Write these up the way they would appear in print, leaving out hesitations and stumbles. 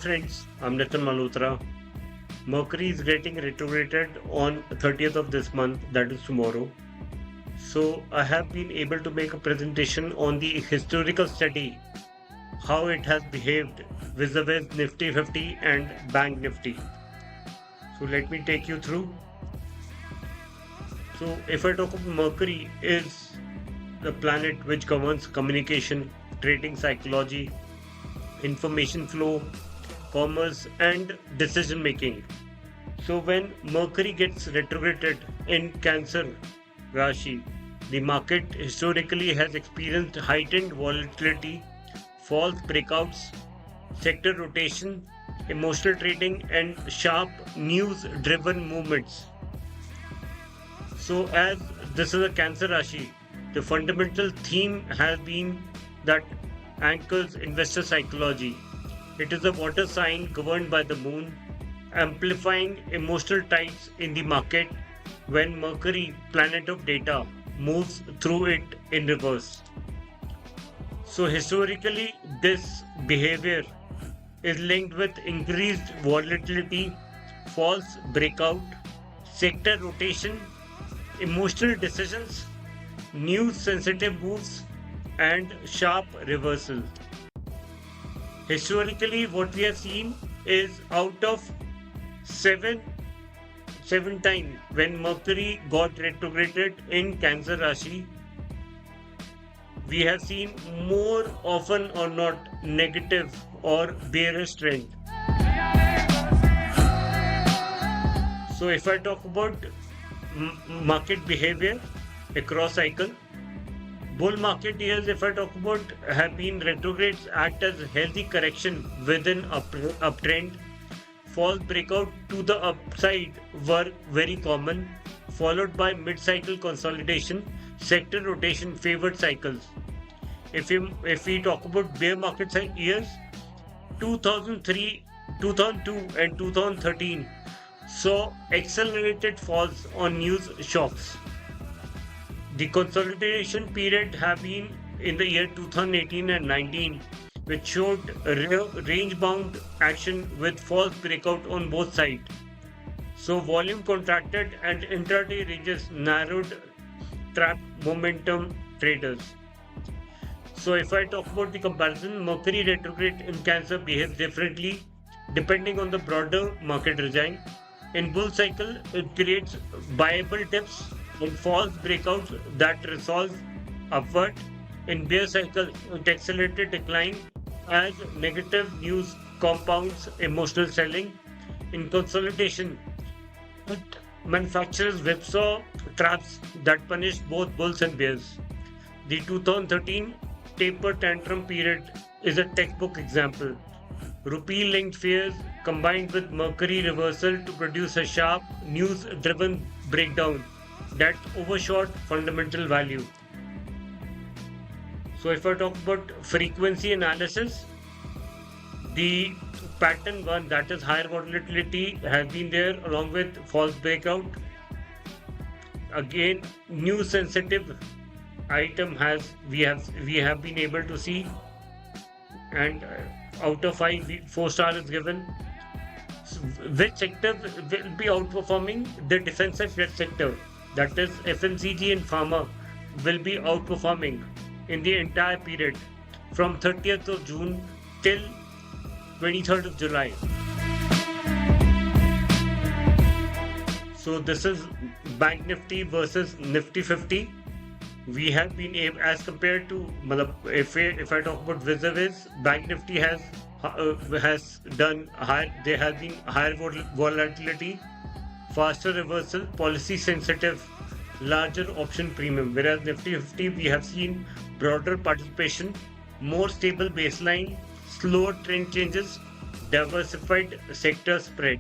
friends, I'm Nitin Malhotra. Mercury is getting retrograded on 30th of this month, that is tomorrow. So I have been able to make a presentation on the historical study, how it has behaved vis-a-vis Nifty 50 and Bank Nifty. So let me take you through. So if I talk about Mercury is the planet which governs communication, trading psychology, information flow, commerce, and decision making. So when Mercury gets retrograded in Cancer Rashi, the market historically has experienced heightened volatility, false breakouts, sector rotation, emotional trading, and sharp news driven movements. So, as this is a Cancer Rashi, the fundamental theme has been that anchors investor psychology. It is a water sign governed by the moon, amplifying emotional tides in the market when Mercury, planet of data, moves through it in reverse. So, historically, this behavior is linked with increased volatility, false breakout, sector rotation, emotional decisions, news sensitive moves, and sharp reversal. Historically, what we have seen is out of seven seven times when Mercury got retrograded in Cancer Rashi, we have seen more often or not negative or bearish trend. So if I talk about market behavior across cycle, bull market years, if I talk about, have been retrogrades act as healthy correction within uptrend. False breakout to the upside were very common, followed by mid-cycle consolidation, sector rotation favored cycles. If we talk about bear market years, 2003, 2002, and 2013 saw accelerated falls on news shocks. The consolidation period have been in the year 2018 and 19, which showed range-bound action with false breakout on both sides. So volume contracted and intraday ranges narrowed, trapped momentum traders. So if I talk about the comparison, Mercury retrograde in Cancer behaves differently depending on the broader market regime. In bull cycle, it creates buyable dips and false breakouts that resolve upward. In bear cycle, it accelerated decline as negative news compounds emotional selling. In consolidation, it manufactures whipsaw traps that punish both bulls and bears. The 2013 taper tantrum period is a textbook example. Rupee linked fears combined with Mercury reversal to produce a sharp news driven breakdown that overshot fundamental value. So if I talk about frequency analysis, the pattern one, that is higher volatility, has been there along with false breakout. Again, news sensitive item has we have been able to see, and out of five, 4 star is given. So which sector will be outperforming? The defensive sector, that is FMCG and pharma, will be outperforming in the entire period from 30th of June till 23rd of July. So this is Bank Nifty versus Nifty 50. We have been able, as compared to, if I talk about vis-a-vis, Bank Nifty has done higher. There has been higher volatility, faster reversal, policy sensitive, larger option premium. Whereas Nifty 50, we have seen broader participation, more stable baseline, slower trend changes, diversified sector spread.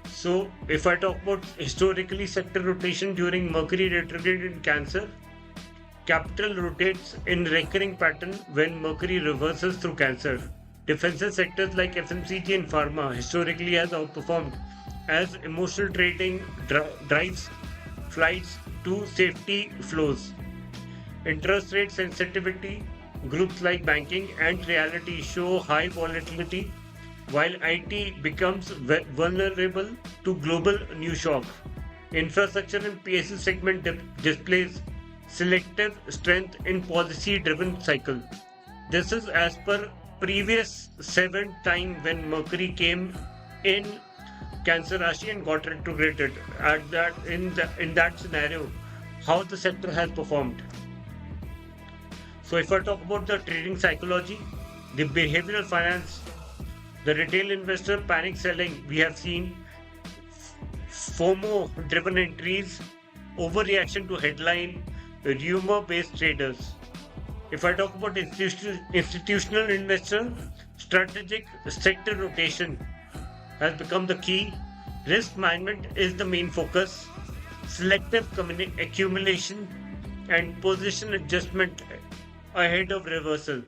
So, if I talk about historically sector rotation during Mercury retrograde in Cancer, capital rotates in recurring pattern when Mercury reverses through Cancer. Defensive sectors like FMCG and pharma historically has outperformed as emotional trading drives flights to safety flows. Interest rate sensitivity Groups like banking and realty show high volatility, while IT becomes vulnerable to global news shock. Infrastructure and PSU segment displays selective strength in policy-driven cycle. This is as per previous seventh time when Mercury came in Cancer Rashi and got retrograded. At that in that scenario, how the sector has performed. So if I talk about the trading psychology, the behavioral finance, the retail investor panic selling, we have seen FOMO driven entries, overreaction to headline, rumor based traders. If I talk about institutional investor, strategic sector rotation has become the key. Risk management is the main focus. Selective accumulation and position adjustment ahead of reversal.